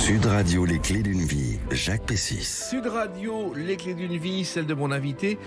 Sud Radio, les clés d'une vie, Jacques Pessis. Sud Radio, les clés d'une vie, celle de mon invité.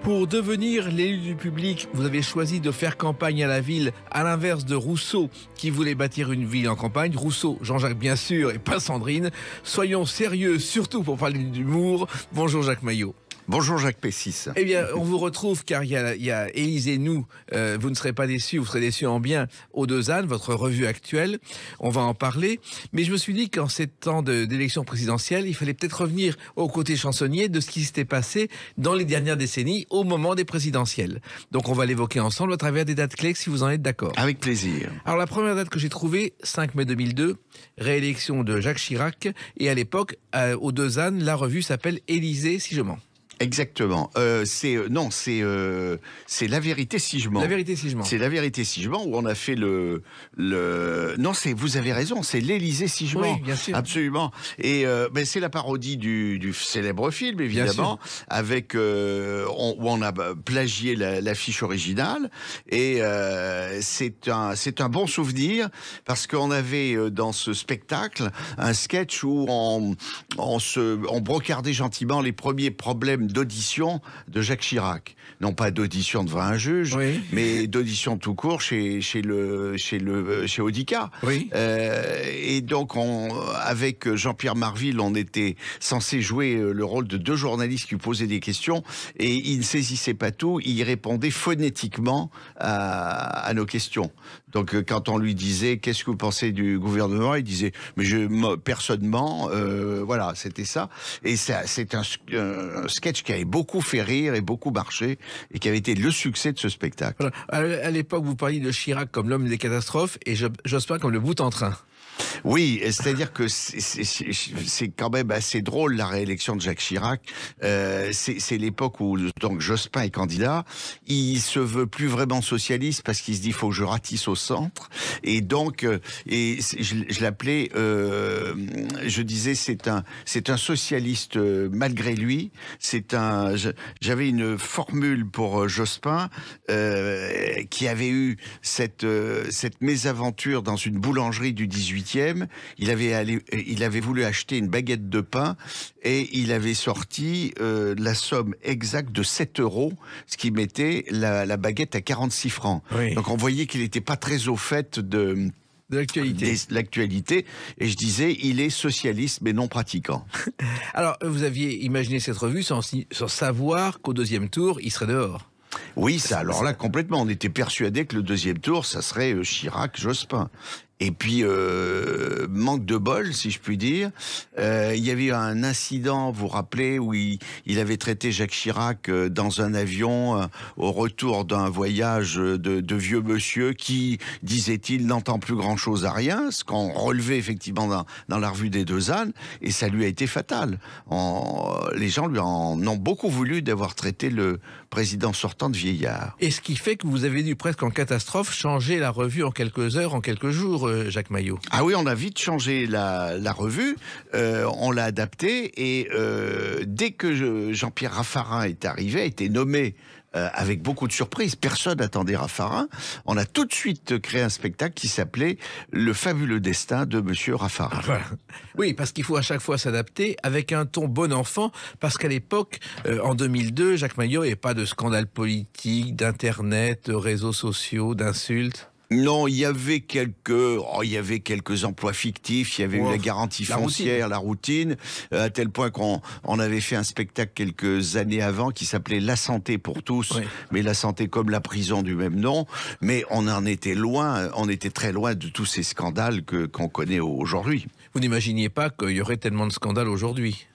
Pour devenir l'élu du public, vous avez choisi de faire campagne à la ville, à l'inverse de Rousseau, qui voulait bâtir une ville en campagne. Rousseau, Jean-Jacques bien sûr, et pas Sandrine. Soyons sérieux, surtout pour parler d'humour. Bonjour Jacques Maillot. Bonjour Jacques Pessis. Eh bien, on vous retrouve car il y a Élise et nous. Vous ne serez pas déçus, vous serez déçus en bien. Aux Deux Ânes, votre revue actuelle. On va en parler. Mais je me suis dit qu'en ces temps d'élection présidentielle, il fallait peut-être revenir au côté chansonnier de ce qui s'était passé dans les dernières décennies au moment des présidentielles. Donc on va l'évoquer ensemble à travers des dates clés, si vous en êtes d'accord. Avec plaisir. Alors la première date que j'ai trouvée, 5 mai 2002, réélection de Jacques Chirac. Et à l'époque, aux Deux Ânes, la revue s'appelle Élysée si je mens. Exactement. C'est La Vérité si je mens. La Vérité si je mens. C'est La Vérité si je mens où on a fait non, vous avez raison, c'est l'Élysée si je mens. Oui, bien sûr. Absolument. Et c'est la parodie du célèbre film, évidemment, avec où on a plagié l'affiche originale. Et c'est un bon souvenir parce qu'on avait dans ce spectacle un sketch où on brocardait gentiment les premiers problèmes d'audition de Jacques Chirac. Non pas d'audition devant un juge, oui, mais d'audition tout court chez Audica. Oui. Et donc, avec Jean-Pierre Marville, on était censé jouer le rôle de deux journalistes qui posaient des questions et il ne saisissait pas tout, il répondait phonétiquement à nos questions. Donc, quand on lui disait « Qu'est-ce que vous pensez du gouvernement ?» il disait « Mais personne ment. » Voilà, c'était ça. Et c'est un sketch qui avait beaucoup fait rire et beaucoup marché et qui avait été le succès de ce spectacle. Voilà. À l'époque, vous parliez de Chirac comme l'homme des catastrophes et Jospin comme le bout en train. Oui, c'est-à-dire que c'est quand même assez drôle la réélection de Jacques Chirac. C'est l'époque où donc Jospin est candidat. Il se veut plus vraiment socialiste parce qu'il se dit faut que je ratisse au centre. Et donc, je l'appelais, je disais c'est un socialiste malgré lui. J'avais une formule pour Jospin qui avait eu cette mésaventure dans une boulangerie du 18e. Il avait voulu acheter une baguette de pain et il avait sorti la somme exacte de 7 €, ce qui mettait la baguette à 46 francs. Oui. Donc on voyait qu'il n'était pas très au fait de l'actualité. Et je disais, il est socialiste mais non pratiquant. Alors, vous aviez imaginé cette revue sans savoir qu'au deuxième tour, il serait dehors. Oui, alors là, complètement. On était persuadé que le deuxième tour, ça serait Chirac-Jospin. Et puis, manque de bol, si je puis dire. Il y avait eu un incident, vous vous rappelez, où il avait traité Jacques Chirac dans un avion au retour d'un voyage de vieux monsieur qui, disait-il, n'entend plus grand-chose à rien, ce qu'on relevait effectivement dans la revue des Deux Ânes, et ça lui a été fatal. Les gens lui en ont beaucoup voulu d'avoir traité le président sortant de vieillard. Et ce qui fait que vous avez dû presque en catastrophe changer la revue en quelques heures, en quelques jours, Jacques Maillot. Ah oui, on a vite changé la revue, on l'a adaptée et dès que Jean-Pierre Raffarin est arrivé, a été nommé avec beaucoup de surprises, personne n'attendait Raffarin, on a tout de suite créé un spectacle qui s'appelait Le fabuleux destin de Monsieur Raffarin. Voilà. Oui, parce qu'il faut à chaque fois s'adapter avec un ton bon enfant, parce qu'à l'époque, en 2002, Jacques Maillot, il n'y avait pas de scandale politique, d'internet, de réseaux sociaux, d'insultes. Non, il y avait quelques emplois fictifs, il y avait eu la garantie foncière, la routine, à tel point qu'on avait fait un spectacle quelques années avant qui s'appelait La santé pour tous, oui, mais la santé comme la prison du même nom, mais on en était loin, on était très loin de tous ces scandales qu'on connaît aujourd'hui. Vous n'imaginiez pas qu'il y aurait tellement de scandales aujourd'hui ?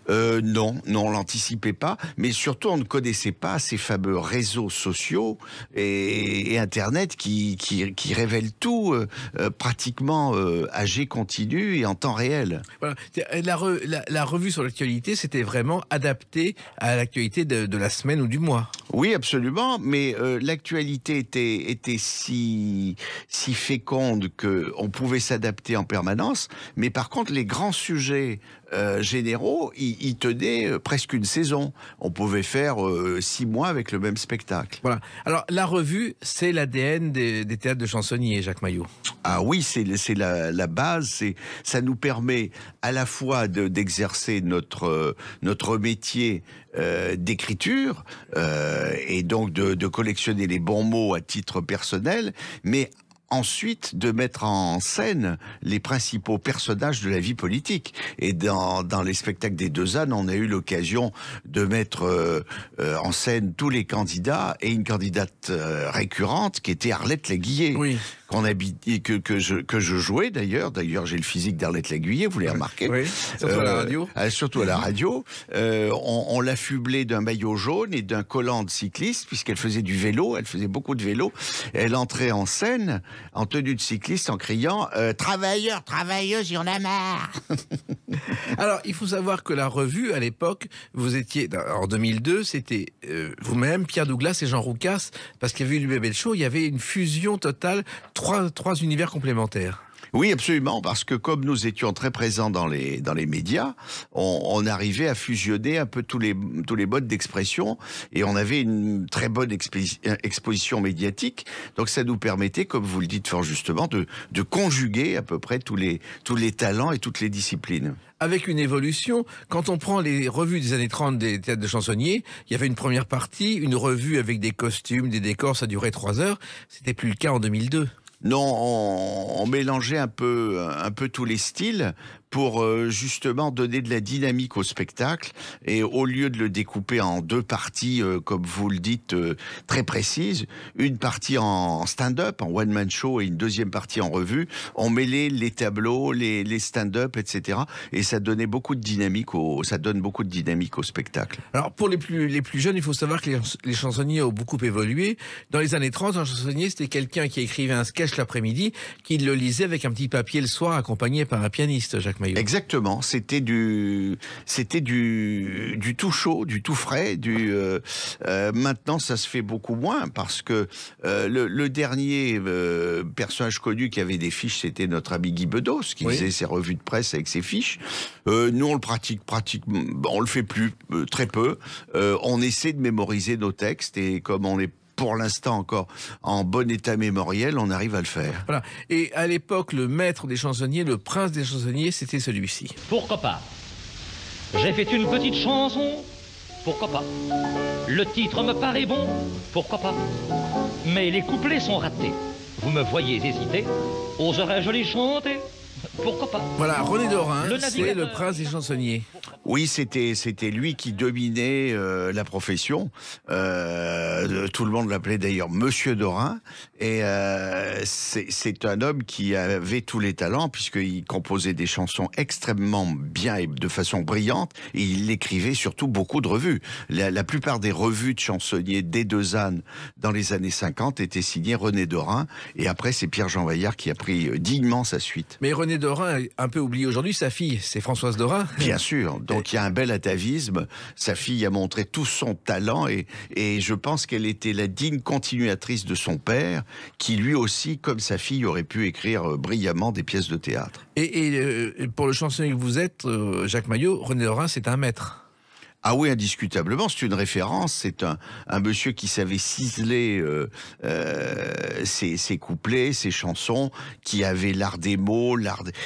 Non, on l'anticipait pas, mais surtout on ne connaissait pas ces fameux réseaux sociaux et Internet qui révèlent tout pratiquement à jet continu et en temps réel. Voilà. La revue sur l'actualité, c'était vraiment adapté à l'actualité de la semaine ou du mois. Oui, absolument, mais l'actualité était si féconde qu'on pouvait s'adapter en permanence, mais par contre, les grands sujets généraux, ils tenaient presque une saison. On pouvait faire 6 mois avec le même spectacle. Voilà. Alors, la revue, c'est l'ADN des théâtres de chansonniers, Jacques Maillot. Ah oui, c'est la base. Ça nous permet à la fois d'exercer notre métier d'écriture et donc de collectionner les bons mots à titre personnel, mais ensuite de mettre en scène les principaux personnages de la vie politique. Et dans les spectacles des Deux ânes, on a eu l'occasion de mettre en scène tous les candidats et une candidate récurrente qui était Arlette Laguillet. Oui. Que je jouais d'ailleurs. D'ailleurs, j'ai le physique d'Arlette Laguillet, vous l'avez remarqué. Oui, surtout à la radio. Surtout à la radio. On l'affublait d'un maillot jaune et d'un collant de cycliste, puisqu'elle faisait du vélo, elle faisait beaucoup de vélo. Elle entrait en scène en tenue de cycliste en criant « Travailleurs, travailleuses, il y en a marre !» Alors, il faut savoir que la revue, à l'époque, vous étiez, en 2002, c'était vous-même, Pierre Douglas et Jean Roucas, parce qu'il y avait eu le Bébé Show, il y avait une fusion totale, trois univers complémentaires. Oui, absolument, parce que comme nous étions très présents dans les médias, on arrivait à fusionner un peu tous les modes d'expression et on avait une très bonne exposition médiatique. Donc ça nous permettait, comme vous le dites fort justement, de conjuguer à peu près tous les talents et toutes les disciplines. Avec une évolution, quand on prend les revues des années 30 des théâtres de chansonniers, il y avait une première partie, une revue avec des costumes, des décors, ça durait 3 heures. C'était plus le cas en 2002. Non, on mélangeait un peu tous les styles pour justement donner de la dynamique au spectacle et au lieu de le découper en 2 parties, comme vous le dites, très précises, une partie en stand-up, en one-man show et une deuxième partie en revue, on mêlait les tableaux, les stand-up, etc. Et ça donnait beaucoup de dynamique au spectacle. Alors pour les plus jeunes, il faut savoir que les chansonniers ont beaucoup évolué. Dans les années 30, un chansonnier, c'était quelqu'un qui écrivait un sketch l'après-midi, qui le lisait avec un petit papier le soir, accompagné par un pianiste, Jacques Maillot. Exactement, c'était du tout chaud, du tout frais. Maintenant, ça se fait beaucoup moins parce que le dernier personnage connu qui avait des fiches, c'était notre ami Guy Bedos, qui faisait ses revues de presse avec ses fiches. Nous, on le pratique, on le fait plus, très peu. On essaie de mémoriser nos textes et comme on est pour l'instant encore en bon état mémoriel, on arrive à le faire. Voilà. Et à l'époque, le maître des chansonniers, le prince des chansonniers, c'était celui-ci. Pourquoi pas? J'ai fait une petite chanson, pourquoi pas? Le titre me paraît bon, pourquoi pas? Mais les couplets sont ratés. Vous me voyez hésiter, oserais-je les chanter? Pourquoi pas? Voilà, René Dorin, c'est le prince des chansonniers. Oui, c'était lui qui dominait la profession. Tout le monde l'appelait d'ailleurs Monsieur Dorin. Et c'est un homme qui avait tous les talents puisqu'il composait des chansons extrêmement bien et de façon brillante. Et il écrivait surtout beaucoup de revues. La plupart des revues de chansonniers des Deux ânes dans les années 50 étaient signées René Dorin. Et après, c'est Pierre-Jean Vaillard qui a pris dignement sa suite. Mais René Dorin, un peu oublié aujourd'hui, sa fille, c'est Françoise Dorin. Bien sûr. Donc il y a un bel atavisme. Sa fille a montré tout son talent et je pense qu'elle était la digne continuatrice de son père, qui lui aussi, comme sa fille, aurait pu écrire brillamment des pièces de théâtre. Et pour le chansonnier que vous êtes, Jacques Maillot, René Dorin, c'est un maître. Ah oui, indiscutablement, c'est une référence. C'est un monsieur qui savait ciseler ses couplets, ses chansons, qui avait l'art des mots,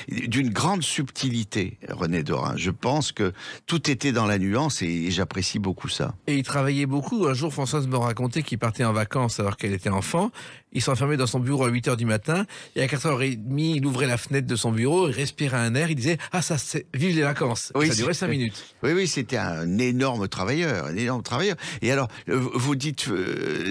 d'une grande subtilité, René Dorin. Je pense que tout était dans la nuance et j'apprécie beaucoup ça. Et il travaillait beaucoup. Un jour, Françoise me racontait qu'il partait en vacances alors qu'elle était enfant. Il s'enfermait dans son bureau à 8h du matin et à 4h30, il ouvrait la fenêtre de son bureau, il respirait un air, il disait « Ah, ça, c'est vive les vacances !» Oui, ça durait 5 minutes. Oui, c'était un énorme travailleur, Et alors, vous dites,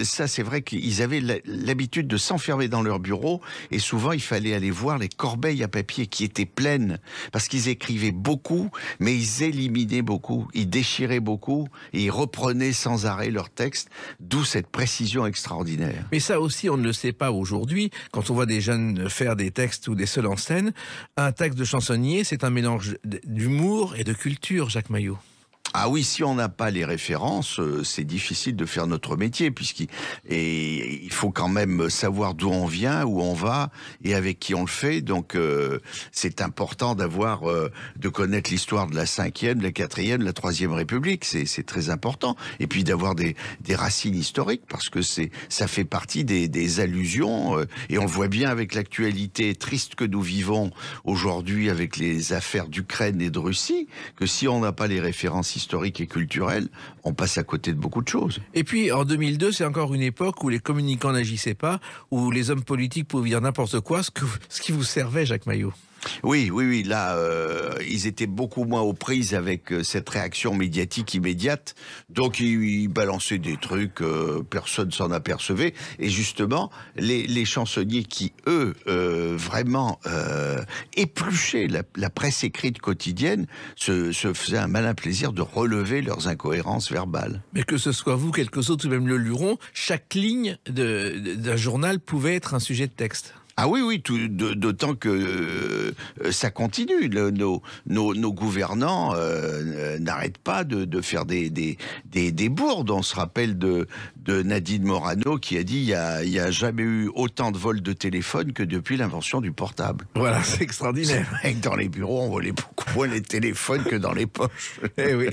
ça c'est vrai qu'ils avaient l'habitude de s'enfermer dans leur bureau et souvent il fallait aller voir les corbeilles à papier qui étaient pleines parce qu'ils écrivaient beaucoup, mais ils éliminaient beaucoup, ils déchiraient beaucoup et ils reprenaient sans arrêt leurs textes, d'où cette précision extraordinaire. Mais ça aussi, on ne le sait pas aujourd'hui. Quand on voit des jeunes faire des textes ou des seuls en scène, un texte de chansonnier, c'est un mélange d'humour et de culture, Jacques Maillot. Ah oui, si on n'a pas les références, c'est difficile de faire notre métier, il faut quand même savoir d'où on vient, où on va et avec qui on le fait. Donc c'est important de connaître l'histoire de la 5e, de la 4e, de la 3e République. C'est très important. Et puis d'avoir des racines historiques, parce que ça fait partie des allusions. Et on le voit bien avec l'actualité triste que nous vivons aujourd'hui avec les affaires d'Ukraine et de Russie, que si on n'a pas les références historique et culturel, on passe à côté de beaucoup de choses. Et puis, en 2002, c'est encore une époque où les communicants n'agissaient pas, où les hommes politiques pouvaient dire n'importe quoi, ce qui vous servait, Jacques Maillot. Oui, là, ils étaient beaucoup moins aux prises avec cette réaction médiatique immédiate, donc ils balançaient des trucs, personne s'en apercevait, et justement, les chansonniers qui, eux, vraiment épluchaient la presse écrite quotidienne, se faisaient un malin plaisir de relever leurs incohérences verbales. Mais que ce soit vous, quelques autres, ou même le Luron, chaque ligne d'un journal pouvait être un sujet de texte. Ah oui, d'autant que ça continue. Nos gouvernants n'arrêtent pas de faire des bourdes. On se rappelle de Nadine Morano qui a dit il n'y a jamais eu autant de vols de téléphone que depuis l'invention du portable. Voilà, c'est extraordinaire. C'est vrai que dans les bureaux, on volait beaucoup moins les téléphones que dans les poches. Eh oui,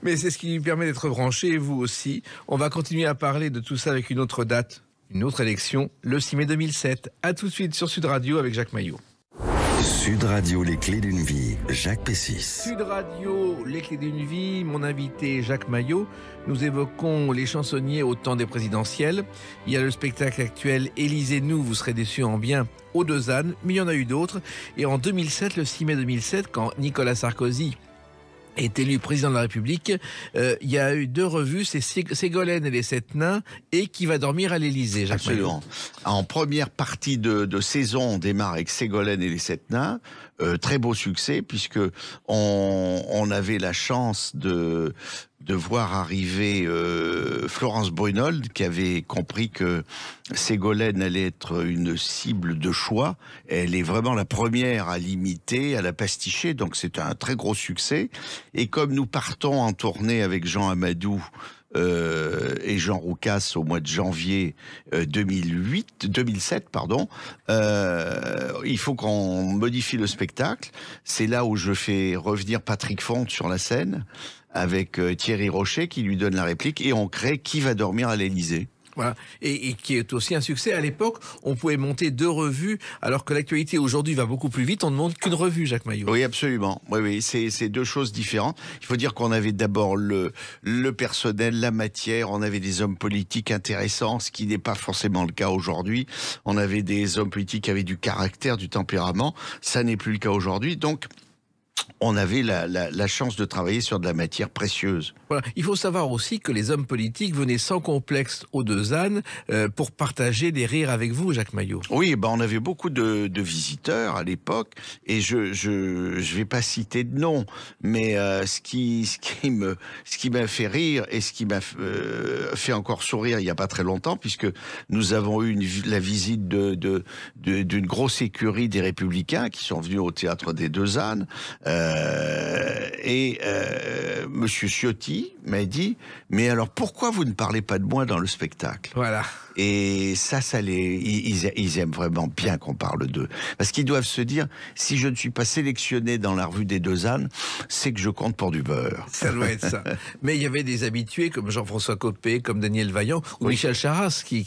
mais c'est ce qui lui permet d'être branché, vous aussi. On va continuer à parler de tout ça avec une autre date. Une autre élection, le 6 mai 2007. A tout de suite sur Sud Radio avec Jacques Maillot. Sud Radio, les clés d'une vie, Jacques Pessis. Sud Radio, les clés d'une vie, mon invité Jacques Maillot. Nous évoquons les chansonniers au temps des présidentielles. Il y a le spectacle actuel Élisez-nous, vous serez déçus en bien, aux Deux Ânes, mais il y en a eu d'autres. Et en 2007, le 6 mai 2007, quand Nicolas Sarkozy est élu président de la République, il y a eu 2 revues, c'est Ségolène et les 7 nains et Qui va dormir à l'Élysée, Jacques Maillot. Absolument. En première partie de saison, on démarre avec Ségolène et les 7 nains. Très beau succès, puisque on avait la chance de voir arriver Florence Brunold, qui avait compris que Ségolène allait être une cible de choix. Elle est vraiment la première à l'imiter, à la pasticher, donc c'est un très gros succès. Et comme nous partons en tournée avec Jean Amadou et Jean Roucas au mois de janvier 2007, il faut qu'on modifie le spectacle. C'est là où je fais revenir Patrick Fonte sur la scène avec Thierry Rocher qui lui donne la réplique et on crée Qui va dormir à l'Élysée. Voilà, et qui est aussi un succès. À l'époque, on pouvait monter 2 revues, alors que l'actualité aujourd'hui va beaucoup plus vite, on ne monte qu'une revue, Jacques Maillot. Oui, absolument. Oui, c'est 2 choses différentes. Il faut dire qu'on avait d'abord le personnel, la matière, on avait des hommes politiques intéressants, ce qui n'est pas forcément le cas aujourd'hui. On avait des hommes politiques qui avaient du caractère, du tempérament. Ça n'est plus le cas aujourd'hui. Donc, on avait la chance de travailler sur de la matière précieuse. Voilà. Il faut savoir aussi que les hommes politiques venaient sans complexe aux Deux Ânes pour partager des rires avec vous, Jacques Maillot. Oui, on avait beaucoup de visiteurs à l'époque, et je vais pas citer de nom, mais ce qui m'a fait rire et ce qui m'a fait encore sourire il y a pas très longtemps, puisque nous avons eu la visite d'une grosse écurie des Républicains qui sont venus au théâtre des Deux Ânes. Monsieur Ciotti m'a dit « Mais alors, pourquoi vous ne parlez pas de moi dans le spectacle ?» Voilà. Et ils aiment vraiment bien qu'on parle d'eux. Parce qu'ils doivent se dire, si je ne suis pas sélectionné dans la revue des Deux Ânes, c'est que je compte pour du beurre. Ça doit être ça. Mais il y avait des habitués comme Jean-François Copé, comme Daniel Vaillant, ou Michel Charras, qui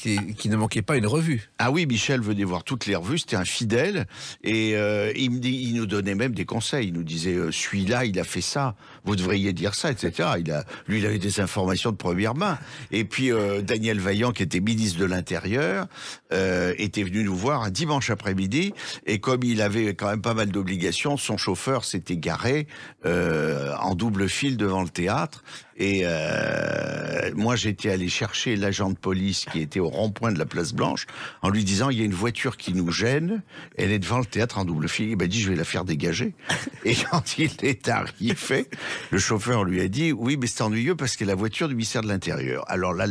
ne manquait pas une revue. Ah oui, Michel venait voir toutes les revues, c'était un fidèle, et il nous donnait même des conseils. Il nous disait, celui-là, il a fait ça, vous devriez dire ça, etc. Lui, il avait des informations de première main. Et puis, Daniel Vaillant, qui était ministre de l'Intérieur, était venu nous voir un dimanche après-midi, et comme il avait quand même pas mal d'obligations, son chauffeur s'était garé en double file devant le théâtre, et moi j'étais allé chercher l'agent de police qui était au rond-point de la Place Blanche en lui disant, il y a une voiture qui nous gêne, elle est devant le théâtre en double file. Il m'a dit, je vais la faire dégager. Et quand il est arrivé, le chauffeur lui a dit, oui, mais c'est ennuyeux parce que c'est la voiture du ministère de l'Intérieur. Alors là,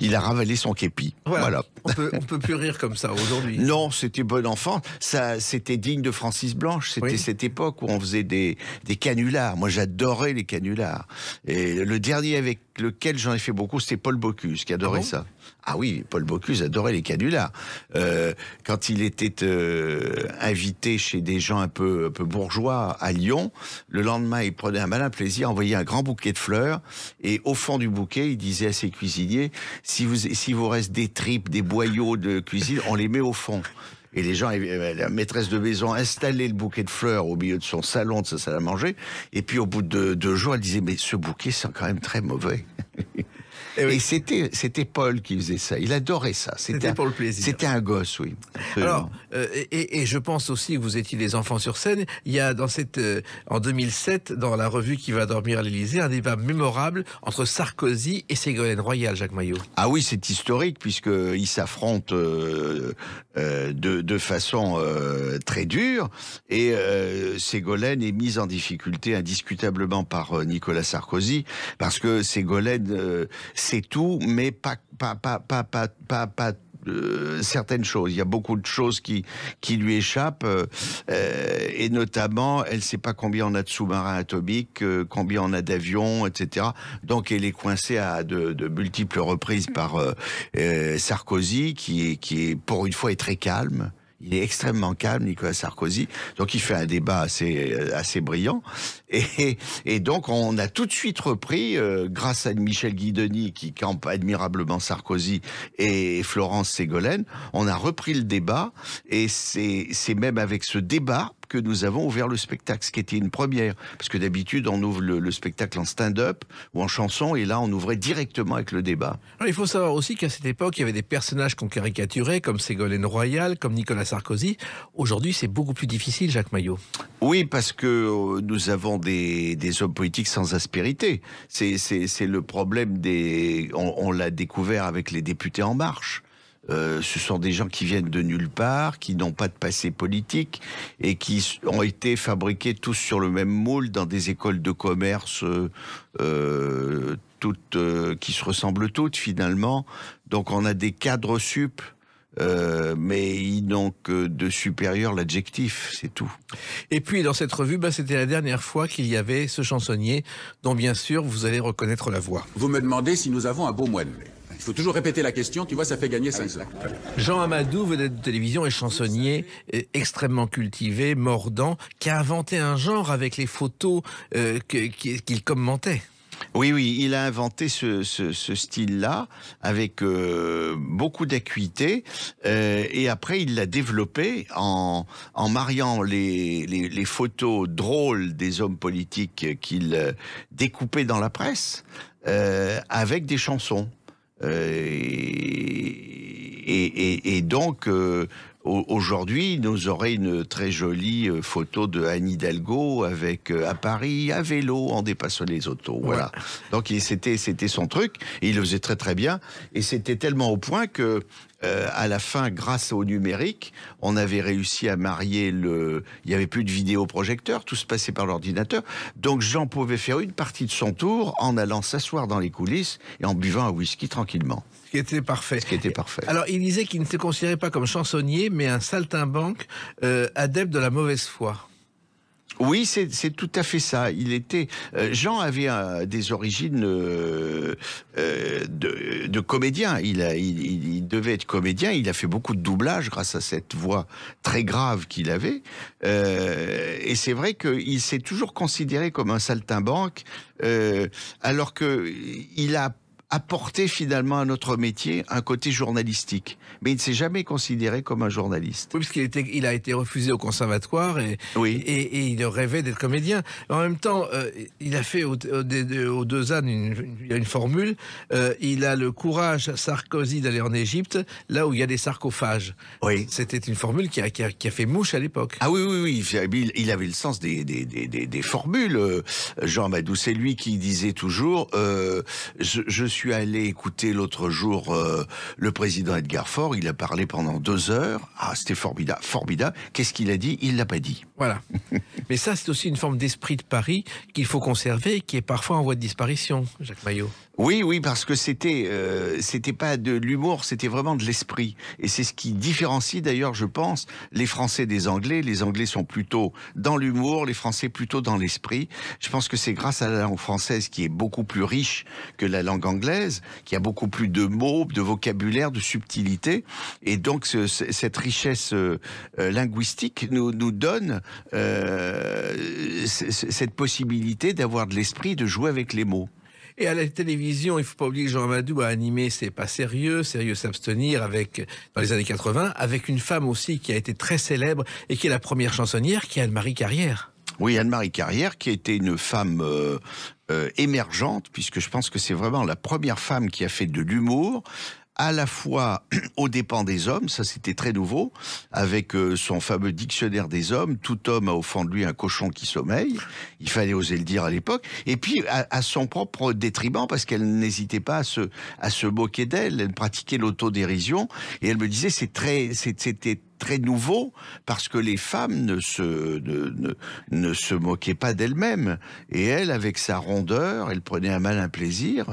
il a ravalé son képi. Voilà. On peut plus rire comme ça aujourd'hui. Non, c'était bon enfant. Ça, c'était digne de Francis Blanche. C'était cette époque où on faisait des canulars. Moi, j'adorais les canulars. Et le dernier avec lequel j'en ai fait beaucoup, c'était Paul Bocuse, qui adorait ça. Ah oui, Paul Bocuse adorait les canulars. Quand il était invité chez des gens un peu bourgeois à Lyon, le lendemain, il prenait un malin plaisir à envoyer un grand bouquet de fleurs. Et au fond du bouquet, il disait à ses cuisiniers, si vous reste des tripes, des boyaux de cuisine, on les met au fond. Et les gens, la maîtresse de maison installait le bouquet de fleurs au milieu de son salon, de sa salle à manger. Et puis au bout de 2 jours, elle disait, mais ce bouquet sent quand même très mauvais. Et c'était Paul qui faisait ça. Il adorait ça. C'était pour le plaisir. C'était un gosse, oui. Alors, et je pense aussi que vous étiez les enfants sur scène. Il y a en 2007, dans la revue Qui va dormir à l'Élysée, un débat mémorable entre Sarkozy et Ségolène Royal, Jacques Maillot. Ah oui, c'est historique puisqu'ils s'affrontent de façon très dure. Et Ségolène est mise en difficulté indiscutablement par Nicolas Sarkozy parce que Ségolène c'est tout, mais pas certaines choses. Il y a beaucoup de choses qui lui échappent, et notamment, elle ne sait pas combien on a de sous-marins atomiques, combien on a d'avions, etc. Donc, elle est coincée à de multiples reprises par Sarkozy, qui est, pour une fois, est très calme. Il est extrêmement calme, Nicolas Sarkozy. Donc, il fait un débat assez brillant. Et donc, on a tout de suite repris, grâce à Michel Guidoni, qui campe admirablement Sarkozy, et Florence Ségolène, on a repris le débat. Et c'est même avec ce débat que nous avons ouvert le spectacle, ce qui était une première. Parce que d'habitude, on ouvre le spectacle en stand-up ou en chanson, et là, on ouvrait directement avec le débat. Alors, il faut savoir aussi qu'à cette époque, il y avait des personnages qu'on caricaturait, comme Ségolène Royal, comme Nicolas Sarkozy. Aujourd'hui, c'est beaucoup plus difficile, Jacques Maillot. Oui, parce que nous avons des hommes politiques sans aspérité. C'est le problème on l'a découvert avec les députés En Marche. Ce sont des gens qui viennent de nulle part, qui n'ont pas de passé politique et qui ont été fabriqués tous sur le même moule dans des écoles de commerce qui se ressemblent toutes finalement. Donc on a des cadres sup, mais ils n'ont que de supérieur l'adjectif, c'est tout. Et puis dans cette revue, c'était la dernière fois qu'il y avait ce chansonnier dont bien sûr vous allez reconnaître la voix. Vous me demandez si nous avons un beau moine. Il faut toujours répéter la question, tu vois, ça fait gagner 5 ans. Jean Amadou, vedette de télévision et chansonnier, extrêmement cultivé, mordant, qui a inventé un genre avec les photos qu'il commentait. Oui, il a inventé ce style-là avec beaucoup d'acuité, et après il l'a développé en mariant les photos drôles des hommes politiques qu'il découpait dans la presse avec des chansons. Et donc aujourd'hui, nous aurons une très jolie photo de Anne Hidalgo avec à Paris à vélo en dépassant les autos. Voilà. Donc c'était son truc. Et il le faisait très très bien. Et c'était tellement au point que à la fin, grâce au numérique, on avait réussi à marier il n'y avait plus de vidéoprojecteur, tout se passait par l'ordinateur. Donc Jean pouvait faire une partie de son tour en allant s'asseoir dans les coulisses et en buvant un whisky tranquillement. Ce qui était parfait. Ce qui était parfait. Alors, il disait qu'il ne se considérait pas comme chansonnier, mais un saltimbanque adepte de la mauvaise foi. Oui, c'est tout à fait ça. Il était Jean avait des origines de comédien. Il devait être comédien. Il a fait beaucoup de doublage grâce à cette voix très grave qu'il avait. Et c'est vrai qu'il s'est toujours considéré comme un saltimbanque, alors que il a apporté finalement à notre métier un côté journalistique. Mais il ne s'est jamais considéré comme un journaliste. Oui, parce qu'il a été refusé au conservatoire et il rêvait d'être comédien. En même temps, il a fait aux 2 ânes une formule. Il a le courage, Sarkozy, d'aller en Égypte, là où il y a des sarcophages. Oui. C'était une formule qui a fait mouche à l'époque. Ah oui. Il avait le sens des formules. Jean Amadou, c'est lui qui disait toujours je suis allé écouter l'autre jour le président Edgar Faure. Il a parlé pendant 2 heures. Ah, c'était formidable, formidable. Qu'est-ce qu'il a dit? Il l'a pas dit. Voilà. Mais ça, c'est aussi une forme d'esprit de Paris qu'il faut conserver et qui est parfois en voie de disparition, Jacques Maillot. Oui, parce que c'était pas de l'humour, c'était vraiment de l'esprit. Et c'est ce qui différencie d'ailleurs, je pense, les Français des Anglais. Les Anglais sont plutôt dans l'humour, les Français plutôt dans l'esprit. Je pense que c'est grâce à la langue française qui est beaucoup plus riche que la langue anglaise, qui a beaucoup plus de mots, de vocabulaire, de subtilité. Et donc cette richesse linguistique nous donne cette possibilité d'avoir de l'esprit, de jouer avec les mots. Et à la télévision, il ne faut pas oublier que Jean Amadou a animé C'est pas sérieux, Sérieux s'abstenir dans les années 80, avec une femme aussi qui a été très célèbre et qui est la première chansonnière, qui est Anne-Marie Carrière. Oui, Anne-Marie Carrière, qui était une femme émergente, puisque je pense que c'est vraiment la première femme qui a fait de l'humour, à la fois aux dépens des hommes, ça c'était très nouveau, avec son fameux dictionnaire des hommes, tout homme a au fond de lui un cochon qui sommeille, il fallait oser le dire à l'époque, et puis à son propre détriment, parce qu'elle n'hésitait pas à se moquer d'elle, elle pratiquait l'autodérision, et elle me disait c'était très nouveau, parce que les femmes ne se moquaient pas d'elles-mêmes. Et elle, avec sa rondeur, elle prenait un malin plaisir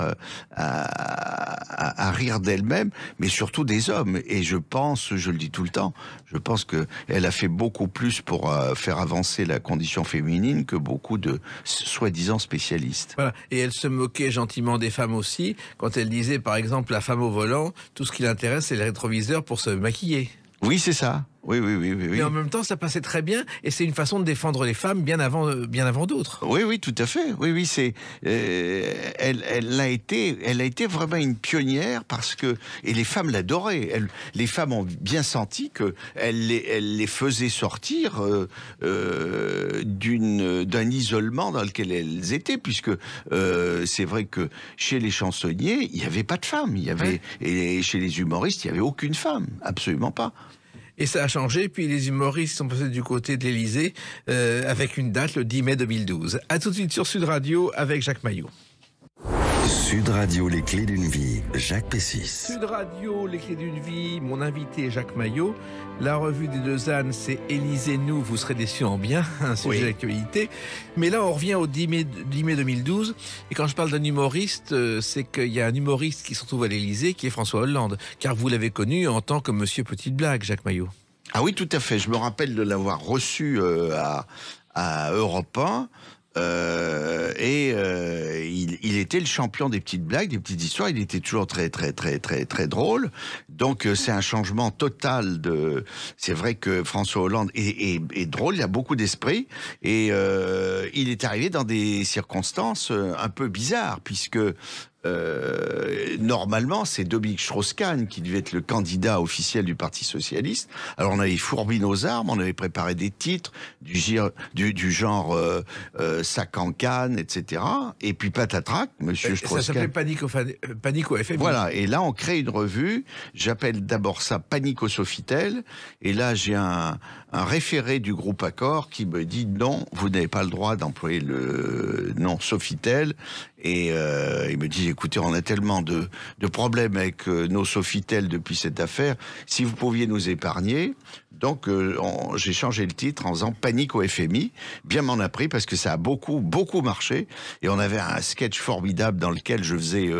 à rire d'elle-même, mais surtout des hommes. Et je pense, je le dis tout le temps, je pense qu'elle a fait beaucoup plus pour faire avancer la condition féminine que beaucoup de soi-disant spécialistes. Voilà. Et elle se moquait gentiment des femmes aussi, quand elle disait, par exemple, la femme au volant, tout ce qui l'intéresse, c'est les rétroviseurs pour se maquiller. Oui, c'est ça. Oui. Mais en même temps, ça passait très bien, et c'est une façon de défendre les femmes bien avant d'autres. Oui, tout à fait. Oui, c'est. Elle a été vraiment une pionnière parce que et les femmes l'adoraient. Les femmes ont bien senti que elle les faisait sortir d'un isolement dans lequel elles étaient, puisque c'est vrai que chez les chansonniers, il n'y avait pas de femmes. Et chez les humoristes, il n'y avait aucune femme, absolument pas. Et ça a changé, puis les humoristes sont passés du côté de l'Élysée avec une date, le 10 mai 2012. A tout de suite sur Sud Radio avec Jacques Maillot. Sud Radio, les clés d'une vie, Jacques Pessis. Sud Radio, les clés d'une vie, mon invité Jacques Maillot. La revue des 2 ânes, c'est Élisez-nous, vous serez déçus en bien, un sujet d'actualité. Mais là, on revient au 10 mai 2012. Et quand je parle d'un humoriste, c'est qu'il y a un humoriste qui se retrouve à l'Élysée, qui est François Hollande. Car vous l'avez connu en tant que Monsieur Petite Blague, Jacques Maillot. Ah oui, tout à fait. Je me rappelle de l'avoir reçu à Europe 1. Il était le champion des petites blagues, des petites histoires. Il était toujours très drôle. Donc c'est un changement total de. C'est vrai que François Hollande est drôle. Il a beaucoup d'esprit et il est arrivé dans des circonstances un peu bizarres puisque. Normalement, c'est Dominique Strauss-Kahn qui devait être le candidat officiel du Parti Socialiste. Alors, on avait fourbi nos armes, on avait préparé des titres du genre sac en canne, etc. Et puis, patatrac, Monsieur Strauss-Kahn. Ça s'appelait Panique au FMI. Voilà, et là, on crée une revue. J'appelle d'abord ça Panique au Sofitel. Et là, j'ai un référé du groupe Accor qui me dit non, vous n'avez pas le droit d'employer le nom Sofitel. Et il me dit, écoutez, on a tellement de problèmes avec nos Sofitel depuis cette affaire, si vous pouviez nous épargner. Donc j'ai changé le titre en faisant Panique au FMI. Bien m'en a pris parce que ça a beaucoup marché. Et on avait un sketch formidable dans lequel je faisais...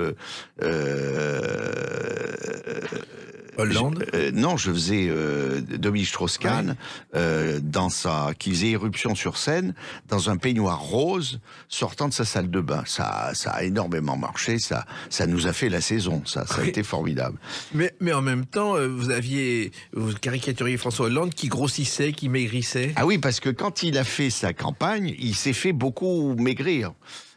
Hollande non, je faisais Dominique Strauss-Kahn qui faisait irruption sur scène dans un peignoir rose sortant de sa salle de bain. Ça a énormément marché, ça nous a fait la saison, ça a été formidable. Mais en même temps, vous caricaturiez François Hollande qui grossissait, qui maigrissait. Ah oui, parce que quand il a fait sa campagne, il s'est fait beaucoup maigrir.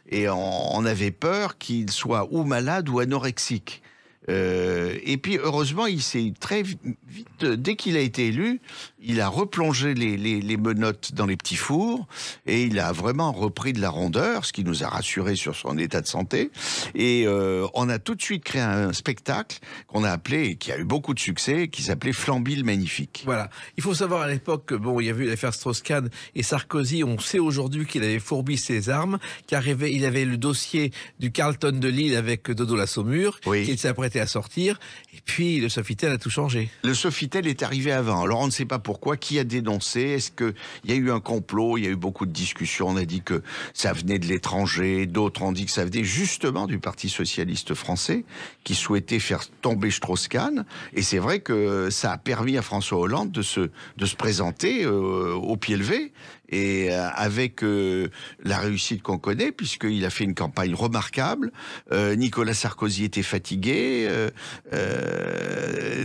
Et on avait peur qu'il soit ou malade ou anorexique. Et puis heureusement, il s'est très vite, dès qu'il a été élu, il a replongé les menottes dans les petits fours et il a vraiment repris de la rondeur, ce qui nous a rassurés sur son état de santé. Et on a tout de suite créé un spectacle qu'on a appelé, et qui a eu beaucoup de succès, qui s'appelait Flamby le Magnifique. Voilà. Il faut savoir à l'époque que, bon, il y a eu l'affaire Strauss-Kahn et Sarkozy. On sait aujourd'hui qu'il avait fourbi ses armes, il avait le dossier du Carlton de Lille avec Dodo la Saumure, qu'il s'est apprêté à sortir. Et puis, le Sofitel a tout changé. Le Sofitel est arrivé avant. Alors, on ne sait pas pourquoi. Qui a dénoncé? Est-ce qu'il y a eu un complot? Il y a eu beaucoup de discussions. On a dit que ça venait de l'étranger. D'autres ont dit que ça venait justement du Parti socialiste français qui souhaitait faire tomber Strauss-Kahn. Et c'est vrai que ça a permis à François Hollande de se présenter au pied levé. Et avec la réussite qu'on connaît, puisqu'il a fait une campagne remarquable, Nicolas Sarkozy était fatigué,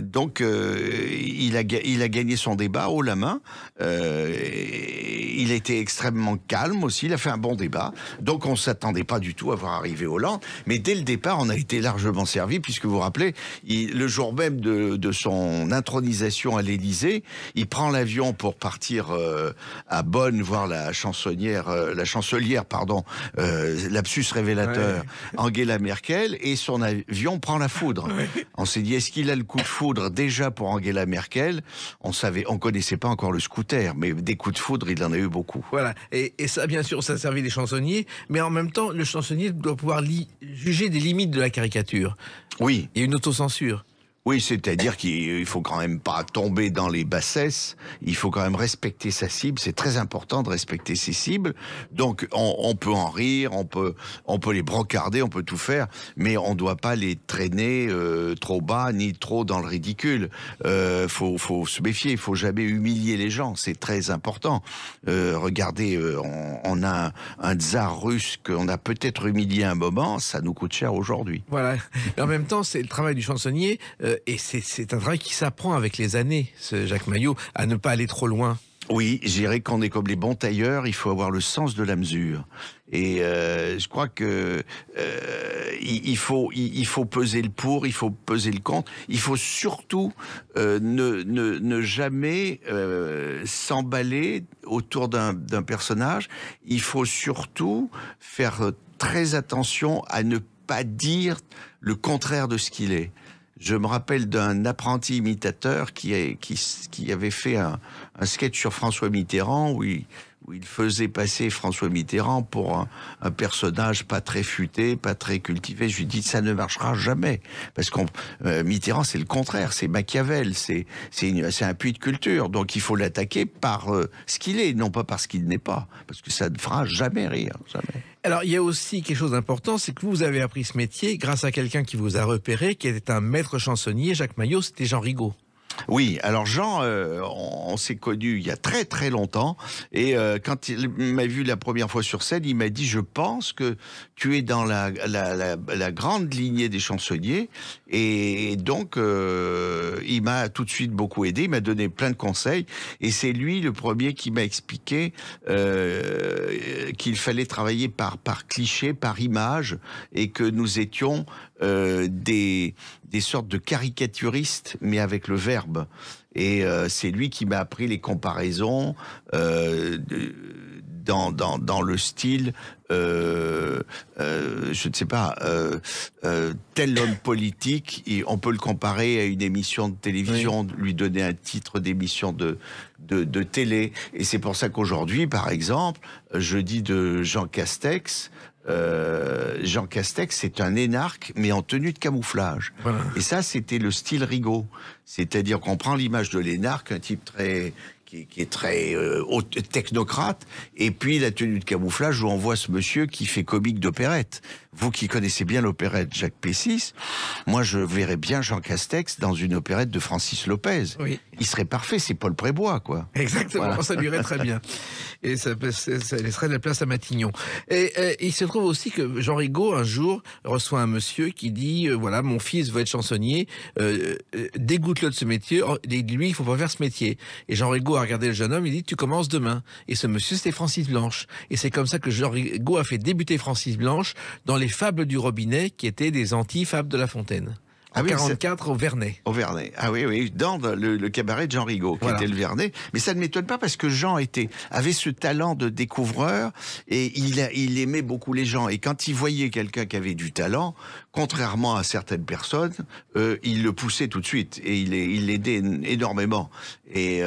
donc il a gagné son débat haut la main. Il a été extrêmement calme aussi, il a fait un bon débat. Donc on s'attendait pas du tout à voir arriver Hollande, mais dès le départ, on a été largement servi, puisque vous vous rappelez, le jour même de son intronisation à l'Élysée, il prend l'avion pour partir à Bonn voir la chancelière, lapsus révélateur, Angela Merkel, et son avion prend la foudre. On s'est dit, est-ce qu'il a le coup de foudre déjà pour Angela Merkel? On connaissait pas encore le scooter, mais des coups de foudre, il en a eu beaucoup. Voilà, et ça, bien sûr, ça servait des chansonniers, mais en même temps, le chansonnier doit pouvoir juger des limites de la caricature. Oui. Il y a une autocensure. Oui, c'est-à-dire qu'il faut quand même pas tomber dans les bassesses, il faut quand même respecter sa cible, c'est très important de respecter ses cibles, donc on peut en rire, on peut les brocarder, on peut tout faire, mais on doit pas les traîner trop bas, ni trop dans le ridicule. Faut se méfier, il faut jamais humilier les gens, c'est très important. Regardez, on a un tsar russe qu'on a peut-être humilié un moment, ça nous coûte cher aujourd'hui. Voilà, et en même temps, c'est le travail du chansonnier, et c'est un travail qui s'apprend avec les années, ce Jacques Maillot, à ne pas aller trop loin. Oui, je dirais qu'on est comme les bons tailleurs, il faut avoir le sens de la mesure. Et je crois que il faut peser le pour, il faut peser le contre. Il faut surtout ne jamais s'emballer autour d'un personnage. Il faut surtout faire très attention à ne pas dire le contraire de ce qu'il est. Je me rappelle d'un apprenti imitateur qui avait fait un sketch sur François Mitterrand où il faisait passer François Mitterrand pour un personnage pas très futé, pas très cultivé. Je lui dis, ça ne marchera jamais. Parce que Mitterrand, c'est le contraire, c'est Machiavel, c'est un puits de culture. Donc il faut l'attaquer par ce qu'il est, non pas par ce qu'il n'est pas. Parce que ça ne fera jamais rire, jamais. Alors, il y a aussi quelque chose d'important, c'est que vous avez appris ce métier grâce à quelqu'un qui vous a repéré, qui était un maître chansonnier. Jacques Maillot, c'était Jean Rigaud. Oui, alors Jean, on s'est connus il y a très très longtemps, et quand il m'a vu la première fois sur scène, il m'a dit, je pense que tu es dans la grande lignée des chansonniers, et donc il m'a tout de suite beaucoup aidé, il m'a donné plein de conseils, et c'est lui le premier qui m'a expliqué qu'il fallait travailler par cliché, par image, et que nous étions des sortes de caricaturistes, mais avec le verbe. Et c'est lui qui m'a appris les comparaisons dans le style, je ne sais pas, tel homme politique, on peut le comparer à une émission de télévision, lui donner un titre d'émission de télé. Et c'est pour ça qu'aujourd'hui, par exemple, je dis de Jean Castex, Jean Castex, c'est un énarque, mais en tenue de camouflage. Voilà. Et ça, c'était le style Rigaud. C'est-à-dire qu'on prend l'image de l'énarque, un type qui est très technocrate, et puis la tenue de camouflage où on voit ce monsieur qui fait comique d'opérette. Vous qui connaissez bien l'opérette Jacques Pessis, moi je verrais bien Jean Castex dans une opérette de Francis Lopez. Oui. Il serait parfait, c'est Paul Prébois, quoi. Exactement, voilà. Ça lui irait très bien. Et ça laisserait de la place à Matignon. Et il se trouve aussi que Jean Rigaud, un jour, reçoit un monsieur qui dit, voilà, mon fils veut être chansonnier, dégoûte-le de ce métier, lui, il faut pas faire ce métier. Et Jean Rigaud a regardé le jeune homme, il dit, tu commences demain. Et ce monsieur, c'était Francis Blanche. Et c'est comme ça que Jean Rigaud a fait débuter Francis Blanche dans les Fables du robinet, qui étaient des anti-fables de La Fontaine. en 1944 au Vernet. Au Vernet, ah oui, dans le cabaret de Jean Rigaud, qui était le Vernet. Mais ça ne m'étonne pas parce que Jean avait ce talent de découvreur et il aimait beaucoup les gens. Et quand il voyait quelqu'un qui avait du talent, contrairement à certaines personnes, il le poussait tout de suite et il l'aidait énormément. Et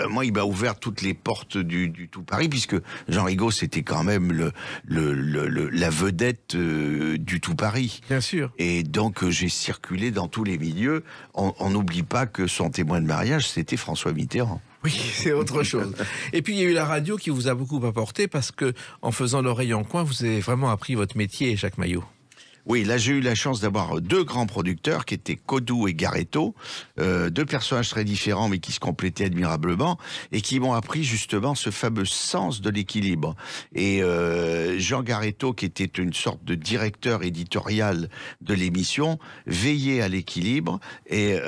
moi, il m'a ouvert toutes les portes du tout Paris, puisque Jean Rigaud, c'était quand même la vedette du tout Paris. Bien sûr. Et donc, j'ai circulé dans tous les milieux. On n'oublie pas que son témoin de mariage, c'était François Mitterrand. Oui, c'est autre chose. Et puis, il y a eu la radio qui vous a beaucoup apporté parce que, en faisant l'oreille en coin, vous avez vraiment appris votre métier, Jacques Maillot. Oui, là j'ai eu la chance d'avoir deux grands producteurs qui étaient Codou et Garetto, deux personnages très différents mais qui se complétaient admirablement et qui m'ont appris justement ce fameux sens de l'équilibre. Et Jean Garetto, qui était une sorte de directeur éditorial de l'émission, veillait à l'équilibre et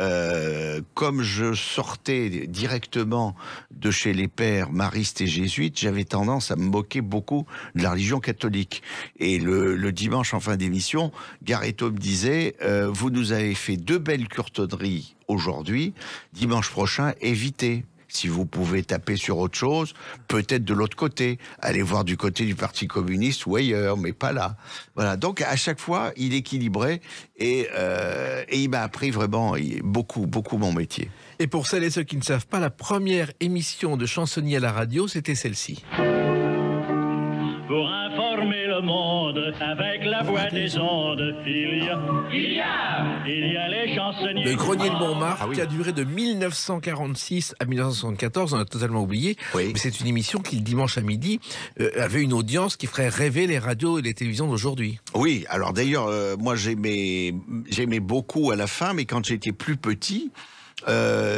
comme je sortais directement de chez les pères maristes et jésuites, j'avais tendance à me moquer beaucoup de la religion catholique. Et le dimanche en fin d'émission, Garetto me disait vous nous avez fait deux belles curtonneries aujourd'hui, dimanche prochain, évitez. Si vous pouvez taper sur autre chose, peut-être de l'autre côté. Allez voir du côté du Parti communiste ou ailleurs, mais pas là. Voilà. Donc, à chaque fois, il équilibrait et il m'a appris vraiment beaucoup, beaucoup mon métier. Et pour celles et ceux qui ne savent pas, la première émission de chansonnier à la radio, c'était celle-ci. Pour informer le monde avec la voix des ondes, il y a les chansonniers. Le Grenier de Montmartre, qui a duré de 1946 à 1974, on a totalement oublié. Oui. Mais c'est une émission qui, le dimanche à midi, avait une audience qui ferait rêver les radios et les télévisions d'aujourd'hui. Oui, alors d'ailleurs, moi j'aimais beaucoup à la fin, mais quand j'étais plus petit,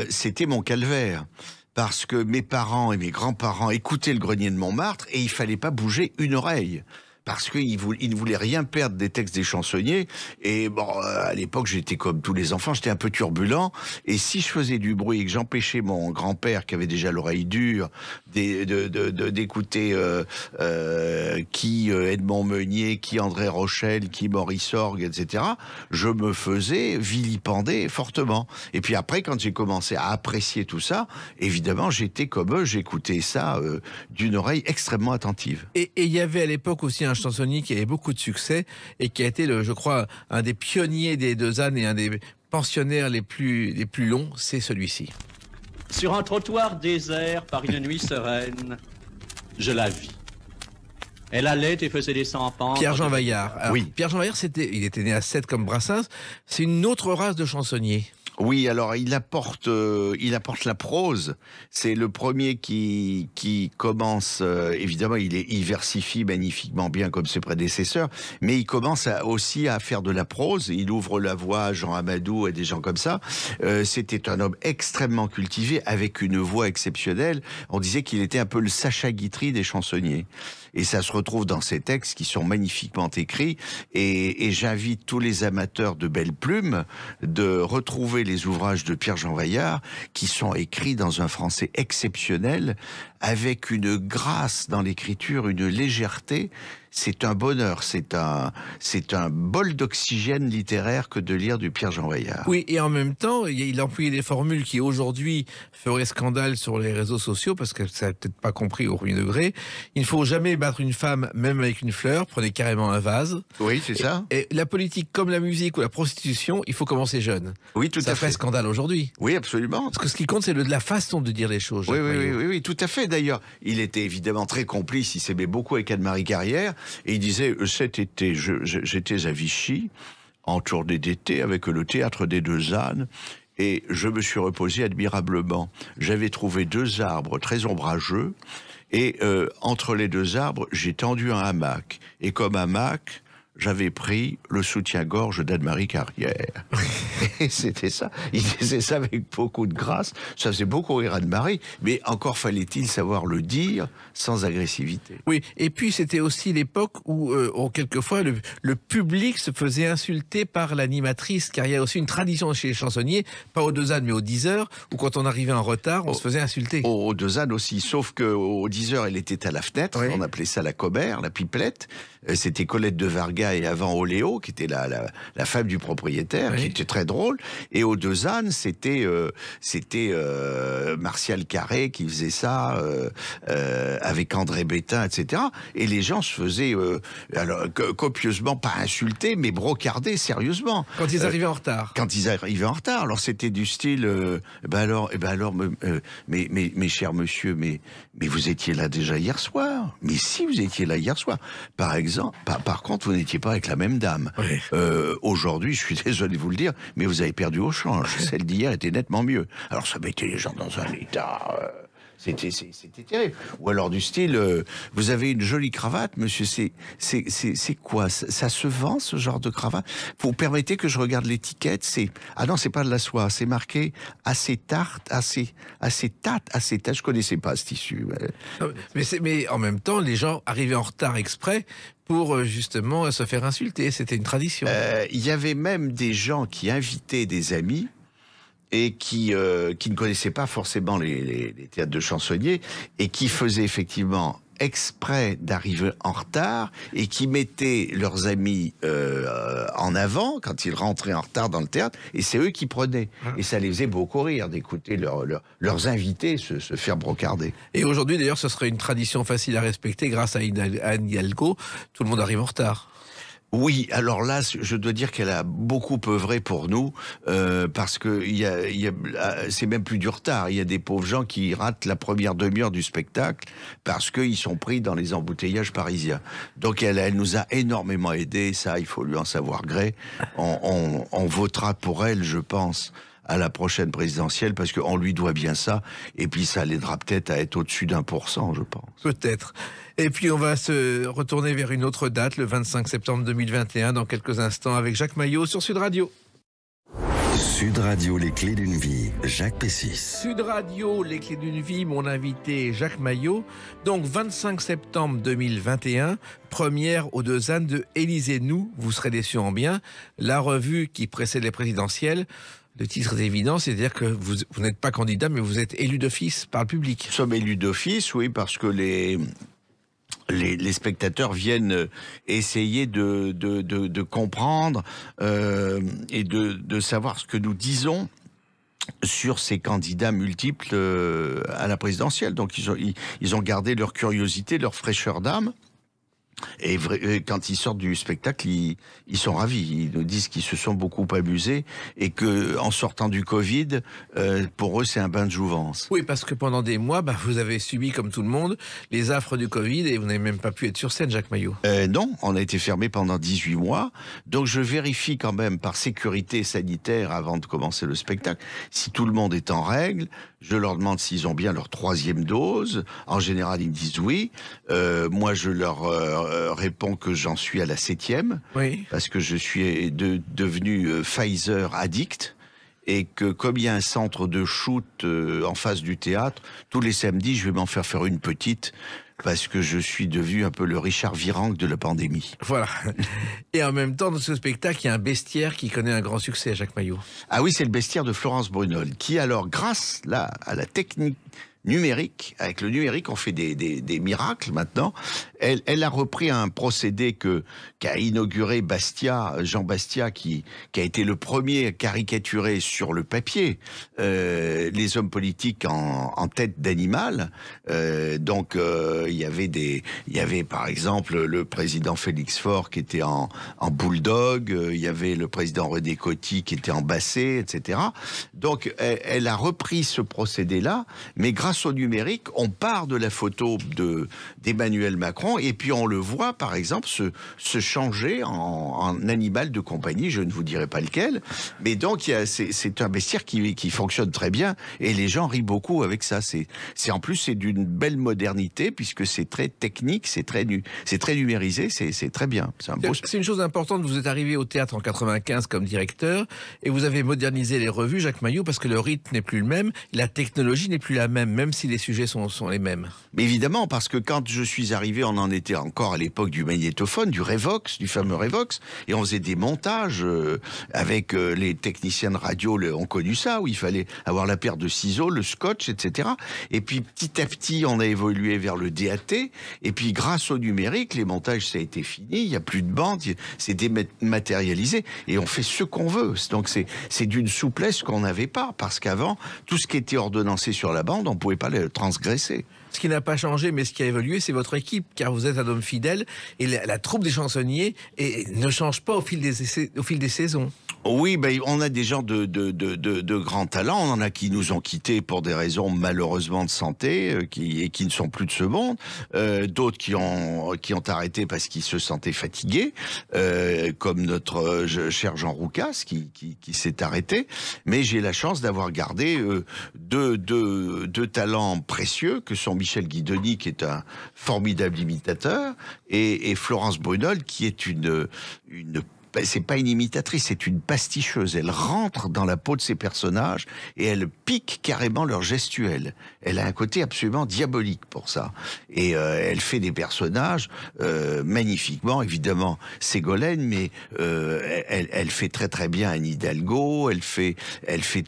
c'était mon calvaire. Parce que mes parents et mes grands-parents écoutaient le Grenier de Montmartre et il fallait pas bouger une oreille. Parce qu'ils ne voulaient rien perdre des textes des chansonniers. Et bon, à l'époque, j'étais comme tous les enfants, j'étais un peu turbulent. Et si je faisais du bruit et que j'empêchais mon grand-père, qui avait déjà l'oreille dure, d'écouter qui Edmond Meunier, qui André Rochelle, qui Maurice Orgue, etc., je me faisais vilipender fortement. Et puis après, quand j'ai commencé à apprécier tout ça, évidemment, j'étais comme eux, j'écoutais ça d'une oreille extrêmement attentive. Et il y avait à l'époque aussi un chansonnier qui avait beaucoup de succès et qui a été, je crois, un des pionniers des deux ânes et un des pensionnaires les plus longs, c'est celui-ci. Sur un trottoir désert par une nuit sereine, je la vis. Elle allait et faisait des 100 pentes. Pierre-Jean Vaillard. Alors, oui. Pierre-Jean Vaillard, il était né à Sète comme Brassens. C'est une autre race de chansonniers. Oui, alors il apporte la prose. C'est le premier qui commence. Évidemment, il versifie magnifiquement bien comme ses prédécesseurs, mais il commence aussi à faire de la prose. Il ouvre la voie à Jean Amadou et des gens comme ça. C'était un homme extrêmement cultivé avec une voix exceptionnelle. On disait qu'il était un peu le Sacha Guitry des chansonniers. Et ça se retrouve dans ces textes qui sont magnifiquement écrits. Et j'invite tous les amateurs de belles plumes de retrouver les ouvrages de Pierre-Jean Vaillard qui sont écrits dans un français exceptionnel, avec une grâce dans l'écriture, une légèreté. C'est un bonheur, c'est un bol d'oxygène littéraire que de lire du Pierre-Jean Vaillard. Oui, et en même temps, il employait des formules qui aujourd'hui feraient scandale sur les réseaux sociaux, parce que ça n'a peut-être pas compris au premier degré. Il ne faut jamais battre une femme, même avec une fleur, prenez carrément un vase. Oui, c'est ça. Et la politique, comme la musique ou la prostitution, il faut commencer jeune. Oui, tout à fait. Ça fait scandale aujourd'hui. Oui, absolument. Parce que ce qui compte, c'est la façon de dire les choses. Oui, tout à fait. D'ailleurs, il était évidemment très complice, il s'aimait beaucoup avec Anne-Marie Carrière, et il disait, cet été, j'étais à Vichy, en tournée d'été, avec le théâtre des Deux Ânes, et je me suis reposé admirablement. J'avais trouvé deux arbres très ombrageux, et entre les deux arbres, j'ai tendu un hamac. Et comme hamac, j'avais pris le soutien-gorge d'Anne-Marie Carrière. Et c'était ça. Il disait ça avec beaucoup de grâce. Ça faisait beaucoup rire Anne-Marie, mais encore fallait-il savoir le dire sans agressivité. Oui, et puis c'était aussi l'époque où, quelquefois, le public se faisait insulter par l'animatrice, car il y a aussi une tradition chez les chansonniers, pas aux Deux Ânes, mais aux 10 heures, où quand on arrivait en retard, on se faisait insulter. Aux Deux Ânes aussi, sauf qu'aux 10 heures, elle était à la fenêtre. Oui. On appelait ça la commère, la pipelette. C'était Colette de Vargas Bastia et avant Oléo, qui était la femme du propriétaire, qui était très drôle. Et aux Deux Ânes, c'était Martial Carré qui faisait ça avec André Bétain, etc. Et les gens se faisaient copieusement, pas insulter, mais brocarder sérieusement. Quand ils arrivaient en retard. Quand ils arrivaient en retard. Alors c'était du style, mais cher monsieur, mais vous étiez là déjà hier soir. Mais si vous étiez là hier soir. Par exemple, par contre, vous n'étiez pas avec la même dame. Oui. Aujourd'hui, je suis désolé de vous le dire, mais vous avez perdu au change. Celle d'hier était nettement mieux. Alors ça mettait les gens dans un état... C'était terrible. Ou alors du style, vous avez une jolie cravate, monsieur, c'est quoi? Ça se vend, ce genre de cravate? Vous permettez que je regarde l'étiquette? Ah non, c'est pas de la soie, c'est marqué acétate, je connaissais pas ce tissu. Mais en même temps, les gens arrivaient en retard exprès pour justement se faire insulter. C'était une tradition. Il y avait même des gens qui invitaient des amis et qui ne connaissaient pas forcément les théâtres de chansonniers et qui faisaient effectivement exprès d'arriver en retard et qui mettaient leurs amis en avant quand ils rentraient en retard dans le théâtre, et c'est eux qui prenaient. Et ça les faisait beaucoup rire d'écouter leurs invités se faire brocarder. Et aujourd'hui, d'ailleurs, ce serait une tradition facile à respecter grâce à Anne Hidalgo. Tout le monde arrive en retard. Oui, alors là, je dois dire qu'elle a beaucoup œuvré pour nous, parce que c'est même plus du retard. Il y a des pauvres gens qui ratent la première demi-heure du spectacle parce qu'ils sont pris dans les embouteillages parisiens. Donc elle nous a énormément aidés, ça, il faut lui en savoir gré. On votera pour elle, je pense, à la prochaine présidentielle, parce qu'on lui doit bien ça, et puis ça l'aidera peut-être à être au-dessus d'1%, je pense. Peut-être. Et puis on va se retourner vers une autre date, le 25 septembre 2021, dans quelques instants, avec Jacques Maillot sur Sud Radio. Sud Radio, les clés d'une vie, Jacques Pessis. Sud Radio, les clés d'une vie, mon invité Jacques Maillot. Donc 25 septembre 2021, première aux Deux Ânes de Élisez-nous, vous serez déçus en bien, la revue qui précède les présidentielles. Le titre est évident, c'est-à-dire que vous n'êtes pas candidat, mais vous êtes élu d'office par le public. Nous sommes élus d'office, oui, parce que les spectateurs viennent essayer de comprendre et de savoir ce que nous disons sur ces candidats multiples à la présidentielle. Donc ils ont gardé leur curiosité, leur fraîcheur d'âme. Et quand ils sortent du spectacle, ils sont ravis. Ils nous disent qu'ils se sont beaucoup amusés et que, en sortant du Covid, pour eux, c'est un bain de jouvence. Oui, parce que pendant des mois, vous avez subi, comme tout le monde, les affres du Covid et vous n'avez même pas pu être sur scène, Jacques Maillot. Non, on a été fermé pendant 18 mois. Donc je vérifie quand même par sécurité sanitaire avant de commencer le spectacle si tout le monde est en règle. Je leur demande s'ils ont bien leur 3e dose. En général, ils me disent oui. Moi, je leur réponds que j'en suis à la 7e. Oui. Parce que je suis devenu Pfizer addict. Et que comme il y a un centre de shoot en face du théâtre, tous les samedis, je vais m'en faire une petite, parce que je suis devenu un peu le Richard Virenque de la pandémie. Voilà. Et en même temps, dans ce spectacle, il y a un bestiaire qui connaît un grand succès, Jacques Maillot. Ah oui, c'est le bestiaire de Florence Brunol, qui alors, grâce là, à la technique numérique, avec le numérique, on fait des miracles maintenant. Elle a repris un procédé qu'a inauguré Jean Bastia, qui a été le premier à caricaturer sur le papier les hommes politiques en tête d'animal. Donc il y avait par exemple le président Félix Faure qui était en bulldog, il y avait le président René Coty qui était en basset, etc. Donc elle a repris ce procédé-là, mais grâce au numérique, on part de la photo d'Emmanuel Macron et puis on le voit, par exemple, se changer en animal de compagnie, je ne vous dirai pas lequel, mais donc c'est un bestiaire qui fonctionne très bien et les gens rient beaucoup avec ça. En plus, c'est d'une belle modernité puisque c'est très technique, c'est très numérisé, c'est très bien. C'est une chose importante, vous êtes arrivé au théâtre en 95 comme directeur et vous avez modernisé les revues, Jacques Maillot, parce que le rythme n'est plus le même, la technologie n'est plus la même même si les sujets sont les mêmes. Mais évidemment, parce que quand je suis arrivé, on en était encore à l'époque du magnétophone, du Revox, du fameux Revox, et on faisait des montages avec les techniciens de radio, ont connu ça, où il fallait avoir la paire de ciseaux, le scotch, etc. Et puis petit à petit, on a évolué vers le DAT, et puis grâce au numérique, les montages, ça a été fini, il n'y a plus de bande, c'est dématérialisé, et on fait ce qu'on veut. Donc c'est d'une souplesse qu'on n'avait pas, parce qu'avant, tout ce qui était ordonnancé sur la bande, on ne pouvait pas le transgresser. Ce qui n'a pas changé, mais ce qui a évolué, c'est votre équipe, car vous êtes un homme fidèle, et la troupe des chansonniers ne change pas au fil des saisons. Oui, on a des gens de grands talents. On en a qui nous ont quittés pour des raisons malheureusement de santé, qui ne sont plus de ce monde. D'autres qui ont arrêté parce qu'ils se sentaient fatigués, comme notre cher Jean Roucas qui s'est arrêté. Mais j'ai la chance d'avoir gardé deux talents précieux que sont Michel Guidoni, qui est un formidable imitateur, et Florence Brunel, qui est c'est pas une imitatrice, c'est une pasticheuse. Elle rentre dans la peau de ses personnages et elle pique carrément leur gestuelle. Elle a un côté absolument diabolique pour ça. Et elle fait des personnages magnifiquement. Évidemment, Ségolène, mais elle fait très très bien Anne Hidalgo. Elle fait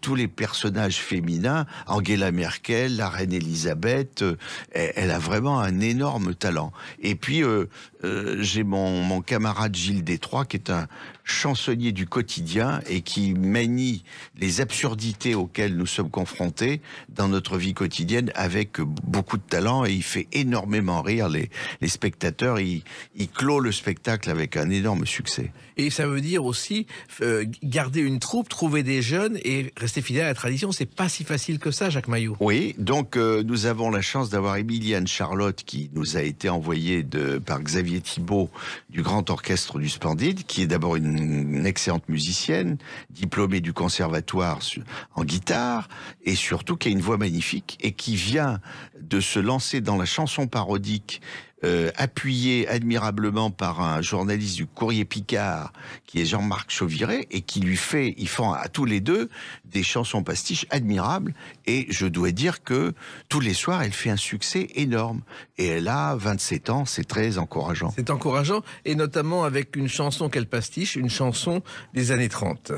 tous les personnages féminins. Angela Merkel, la reine Elisabeth. Elle a vraiment un énorme talent. Et puis j'ai mon camarade Gilles Détroit, qui est un chansonnier du quotidien et qui manie les absurdités auxquelles nous sommes confrontés dans notre vie quotidienne avec beaucoup de talent, et il fait énormément rire les spectateurs. Il clôt le spectacle avec un énorme succès. Et ça veut dire aussi garder une troupe, trouver des jeunes et rester fidèle à la tradition. C'est pas si facile que ça, Jacques Maillot. Oui, donc nous avons la chance d'avoir Emiliane Charlotte, qui nous a été envoyée par Xavier Thibault du Grand Orchestre du Splendide, qui est d'abord une excellente musicienne, diplômée du conservatoire en guitare, et surtout qui a une voix magnifique, et qui vient de se lancer dans la chanson parodique, appuyé admirablement par un journaliste du Courrier Picard, qui est Jean-Marc Chauviré, et qui ils font à tous les deux des chansons pastiches admirables. Et je dois dire que tous les soirs, elle fait un succès énorme. Et elle a 27 ans, c'est très encourageant. C'est encourageant, et notamment avec une chanson qu'elle pastiche, une chanson des années 30.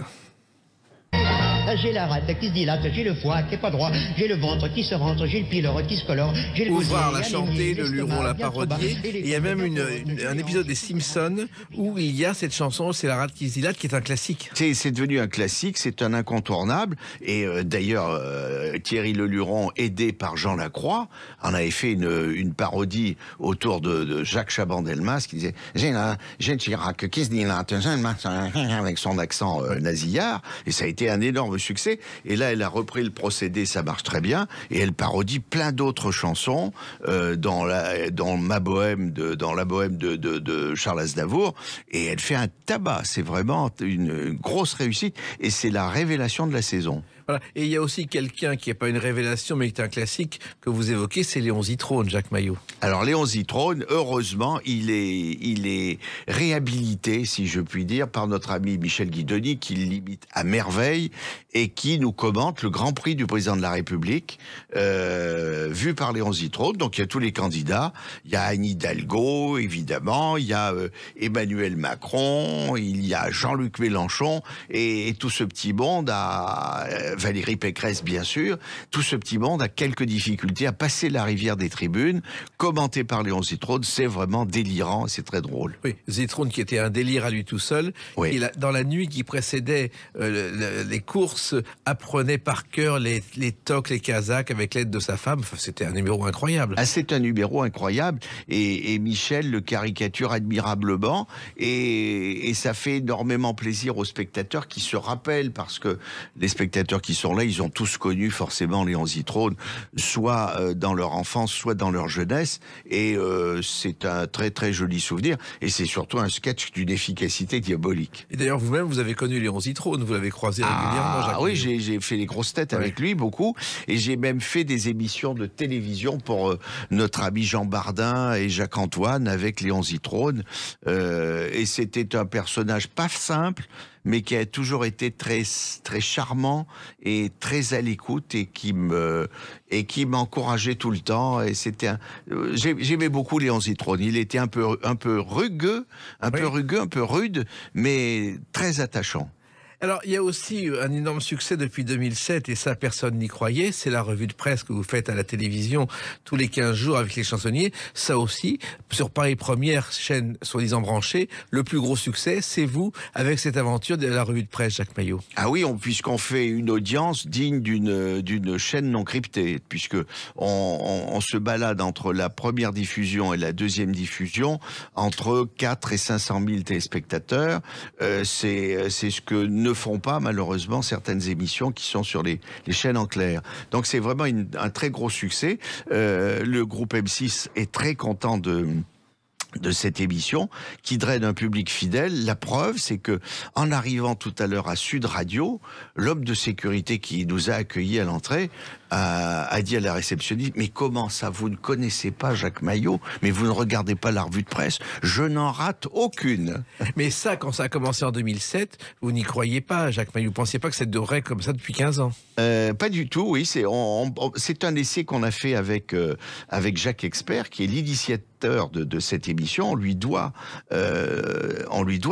J'ai la rate qui se dilate, j'ai le foie qui est pas droit, j'ai le ventre qui se rentre, j'ai le pylore qui se colore, j'ai le Ouvrard l'a chanté, le Luron l'a parodié, et il y a même un épisode des Simpsons où il y a cette chanson, c'est la rate qui se dilate, qui est un classique. C'est devenu un classique, c'est un incontournable, et d'ailleurs Thierry Leluron, aidé par Jean Lacroix, en avait fait une parodie autour de Jacques Chaban-Delmas, qui disait « J'ai Chirac qui se dilate » avec son accent nasillard, et ça a été un énorme succès. Et là, elle a repris le procédé, ça marche très bien, et elle parodie plein d'autres chansons dans la bohème de Charles Aznavour, et elle fait un tabac. C'est vraiment une grosse réussite, et c'est la révélation de la saison. Voilà. Et il y a aussi quelqu'un qui n'est pas une révélation, mais qui est un classique que vous évoquez, c'est Léon Zitrone, Jacques Maillot. Alors Léon Zitrone, heureusement, il est réhabilité, si je puis dire, par notre ami Michel Guidoni, qui l'imite à merveille et qui nous commente le Grand Prix du Président de la République, vu par Léon Zitrone. Donc il y a tous les candidats, il y a Anne Hidalgo, évidemment, il y a Emmanuel Macron, il y a Jean-Luc Mélenchon, et tout ce petit monde Valérie Pécresse, bien sûr. Tout ce petit monde a quelques difficultés à passer la rivière des tribunes, commenté par Léon Zitrone. C'est vraiment délirant, c'est très drôle. Oui, Zitrone qui était un délire à lui tout seul. Oui. Dans la nuit qui précédait les courses, apprenait par cœur les toques, les casaques avec l'aide de sa femme. Enfin, c'était un numéro incroyable. Ah, c'est un numéro incroyable. Et Michel le caricature admirablement. Et ça fait énormément plaisir aux spectateurs qui se rappellent, parce que les spectateurs qui sont là, ils ont tous connu forcément Léon Zitrone, soit dans leur enfance, soit dans leur jeunesse, et c'est un très très joli souvenir, et c'est surtout un sketch d'une efficacité diabolique. Et d'ailleurs, vous-même, vous avez connu Léon Zitrone, vous l'avez croisé régulièrement, Jacques. Ah oui, j'ai fait les grosses têtes avec lui, beaucoup, et j'ai même fait des émissions de télévision pour notre ami Jean Bardin et Jacques Antoine avec Léon Zitrone, et c'était un personnage pas simple, mais qui a toujours été très, très charmant et très à l'écoute et qui m'encourageait tout le temps. Et j'aimais beaucoup Léon Zitrone. Il était un peu rugueux, un peu rude, mais très attachant. Alors, il y a aussi un énorme succès depuis 2007, et ça, personne n'y croyait. C'est la revue de presse que vous faites à la télévision tous les 15 jours avec les chansonniers. Ça aussi, sur Paris Première, chaîne soi-disant branchée, le plus gros succès, c'est vous, avec cette aventure de la revue de presse, Jacques Maillot. Ah oui, puisqu'on fait une audience digne d'une chaîne non cryptée, puisque on se balade entre la première diffusion et la deuxième diffusion, entre 4 et 500 000 téléspectateurs. C'est ce que ne font pas malheureusement certaines émissions qui sont sur les chaînes en clair. Donc c'est vraiment un très gros succès. Le groupe M6 est très content de cette émission qui draine un public fidèle. La preuve, c'est que en arrivant tout à l'heure à Sud Radio, l'homme de sécurité qui nous a accueillis à l'entrée a dit à la réceptionniste: mais comment ça, vous ne connaissez pas Jacques Maillot, mais vous ne regardez pas la revue de presse? Je n'en rate aucune. Mais ça, quand ça a commencé en 2007, vous n'y croyez pas, Jacques Maillot. Vous ne pensiez pas que ça durerait comme ça depuis 15 ans? Pas du tout, oui. C'est un essai qu'on a fait avec Jacques Expert, qui est l'initiateur de cette émission. On lui doit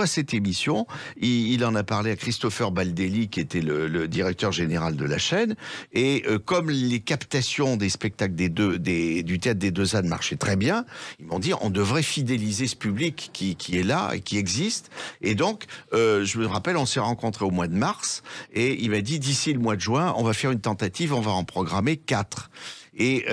cette émission. Il en a parlé à Christopher Baldelli, qui était le directeur général de la chaîne. Et comme les captations des spectacles du théâtre des Deux Ânes marchaient très bien, ils m'ont dit on devrait fidéliser ce public qui est là et qui existe. Et donc, je me rappelle, on s'est rencontrés au mois de mars et il m'a dit d'ici le mois de juin, on va faire une tentative, on va en programmer 4. Et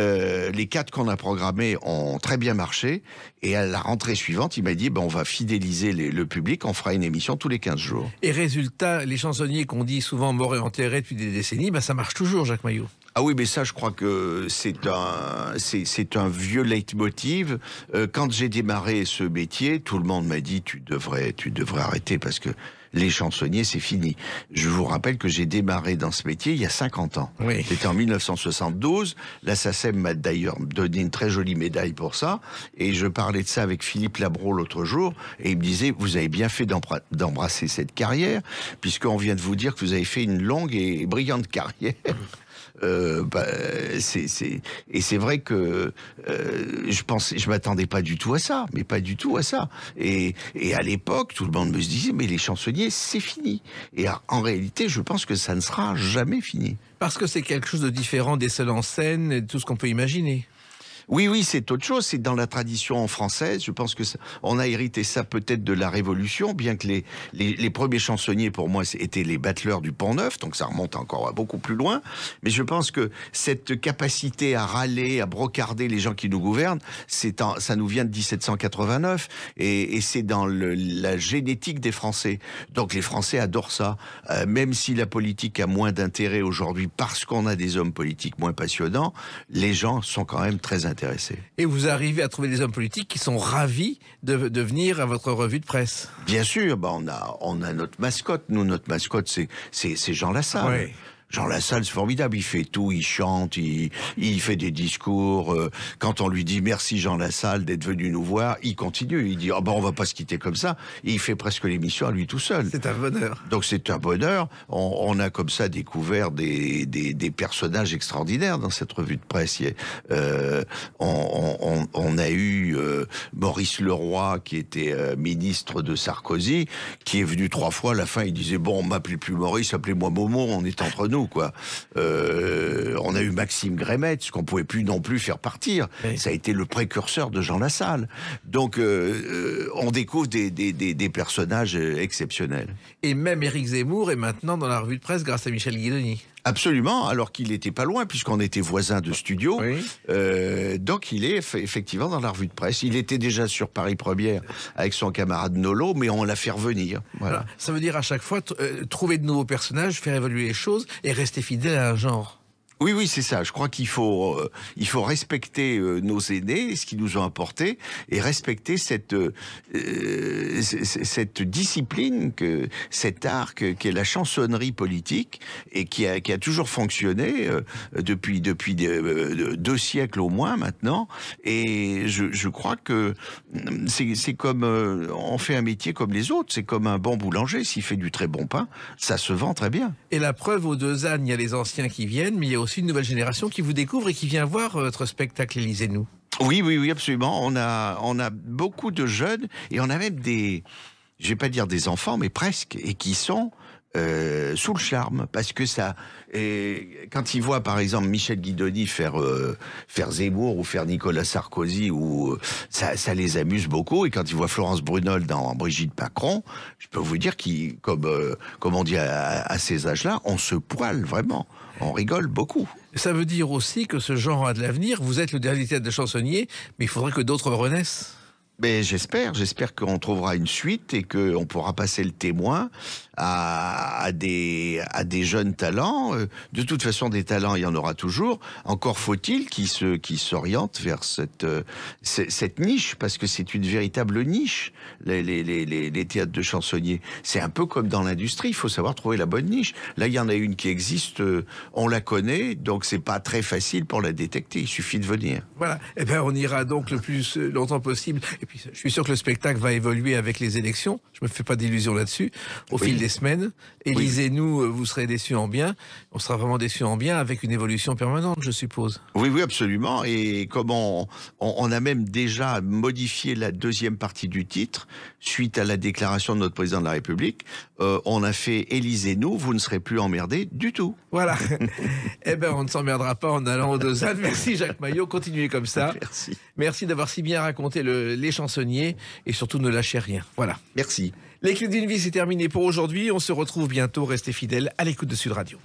les 4 qu'on a programmés ont très bien marché. Et à la rentrée suivante, il m'a dit on va fidéliser le public, on fera une émission tous les 15 jours. Et résultat, les chansonniers qu'on dit souvent morts et enterrés depuis des décennies, ça marche toujours, Jacques Maillot. Ah oui, mais ça, je crois que c'est un vieux leitmotiv. Quand j'ai démarré ce métier, tout le monde m'a dit tu devrais arrêter parce que les chansonniers, c'est fini. Je vous rappelle que j'ai démarré dans ce métier il y a 50 ans. Oui. C'était en 1972. La SACEM m'a d'ailleurs donné une très jolie médaille pour ça. Et je parlais de ça avec Philippe Labro l'autre jour. Et il me disait, vous avez bien fait d'embrasser cette carrière, puisqu'on vient de vous dire que vous avez fait une longue et brillante carrière. Et c'est vrai que je m'attendais pas du tout à ça, mais pas du tout à ça. Et à l'époque, tout le monde me disait mais les chansonniers, c'est fini. Et en réalité, je pense que ça ne sera jamais fini. Parce que c'est quelque chose de différent des seuls en scène et de tout ce qu'on peut imaginer. Oui, c'est autre chose. C'est dans la tradition française. Je pense que on a hérité ça peut-être de la Révolution, bien que les premiers chansonniers, pour moi, étaient les battleurs du Pont-Neuf, donc ça remonte encore beaucoup plus loin. Mais je pense que cette capacité à râler, à brocarder les gens qui nous gouvernent, ça nous vient de 1789, et c'est dans la génétique des Français. Donc les Français adorent ça, même si la politique a moins d'intérêt aujourd'hui parce qu'on a des hommes politiques moins passionnants, les gens sont quand même très intéressés. Et vous arrivez à trouver des hommes politiques qui sont ravis de venir à votre revue de presse. Bien sûr, on a notre mascotte. Nous, notre mascotte, c'est Jean Lassalle. Oui. Jean Lassalle, c'est formidable, il fait tout, il chante, il fait des discours. Quand on lui dit merci Jean Lassalle d'être venu nous voir, il continue, il dit on va pas se quitter comme ça. Et il fait presque l'émission à lui tout seul. C'est un bonheur. Donc c'est un bonheur. On a comme ça découvert des personnages extraordinaires dans cette revue de presse. On a eu Maurice Leroy qui était ministre de Sarkozy, qui est venu 3 fois. À la fin, il disait on m'appelait plus Maurice, appelez-moi Momo, on est entre nous. On a eu Maxime Grémetz, qu'on pouvait plus non plus faire partir. Oui. Ça a été le précurseur de Jean Lassalle. Donc, on découvre des personnages exceptionnels. Et même Éric Zemmour est maintenant dans la revue de presse grâce à Michel Guidoni. Absolument, alors qu'il n'était pas loin, puisqu'on était voisins de studio. Oui. Donc, il est effectivement dans la revue de presse. Il était déjà sur Paris Première avec son camarade Nolo, mais on l'a fait revenir. Voilà. Alors, ça veut dire à chaque fois trouver de nouveaux personnages, faire évoluer les choses et rester fidèle à un genre. Oui, oui, c'est ça. Je crois qu'il faut respecter nos aînés, ce qu'ils nous ont apporté, et respecter cette discipline, cet art qu'est la chansonnerie politique, et qui a toujours fonctionné depuis 2 siècles au moins maintenant. Et je crois que c'est comme on fait un métier comme les autres. C'est comme un bon boulanger. S'il fait du très bon pain, ça se vend très bien. Et la preuve, aux 2 ânes, il y a les anciens qui viennent, mais il y a aussi une nouvelle génération qui vous découvre et qui vient voir votre spectacle Élisez-nous. Oui, oui, oui, absolument. On a beaucoup de jeunes et on a même je vais pas dire des enfants, mais presque, et qui sont sous le charme, parce que ça, quand ils voient par exemple Michel Guidoni faire Zemmour ou faire Nicolas Sarkozy, ou ça les amuse beaucoup, et quand ils voient Florence Brunel dans Brigitte Macron, je peux vous dire comme on dit à ces âges-là, on se poile vraiment, on rigole beaucoup. Ça veut dire aussi que ce genre a de l'avenir. Vous êtes le dernier théâtre de chansonnier, mais il faudrait que d'autres renaissent. Mais j'espère qu'on trouvera une suite et qu'on pourra passer le témoin à des jeunes talents. De toute façon, des talents, il y en aura toujours. Encore faut-il qu'ils s'orientent vers cette niche, parce que c'est une véritable niche, les théâtres de chansonniers. C'est un peu comme dans l'industrie, il faut savoir trouver la bonne niche. Là, il y en a une qui existe, on la connaît, donc c'est pas très facile pour la détecter, il suffit de venir. Voilà, eh bien on ira donc le plus longtemps possible. Et puis je suis sûr que le spectacle va évoluer avec les élections, je me fais pas d'illusions là-dessus, au fil des semaines. Élisez-nous, vous serez déçus en bien, on sera vraiment déçus en bien, avec une évolution permanente, je suppose. Oui, oui, absolument. Et comme on a même déjà modifié la 2e partie du titre, suite à la déclaration de notre président de la République, on a fait « Élisez-nous, vous ne serez plus emmerdés du tout ». Voilà. Eh bien, on ne s'emmerdera pas en allant aux 2 ânes. Merci Jacques Maillot, continuez comme ça. Merci. Merci d'avoir si bien raconté les chansonniers, et surtout ne lâchez rien. Voilà. Merci. Les Clés d'une vie, c'est terminé pour aujourd'hui. On se retrouve bientôt. Restez fidèles à l'écoute de Sud Radio.